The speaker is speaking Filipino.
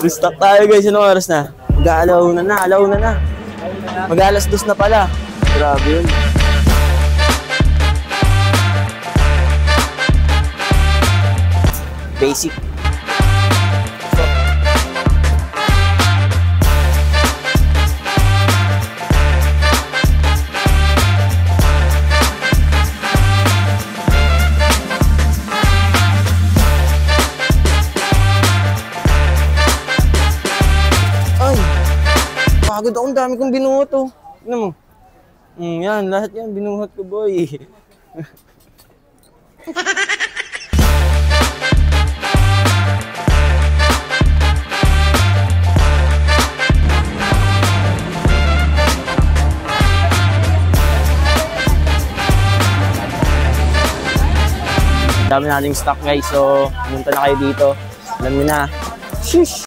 Restock tayo guys. Anong oras na? Mag-aalaw na. Mag-alas 2 na pala. Grabe yun. Basic. Pagod ako, ang dami kong binuhot oh. Tignan mo. Yan, lahat yan binuhot ko boy. Dami nating stock guys, so pumunta na kayo dito. Alam niyo na. Sheesh!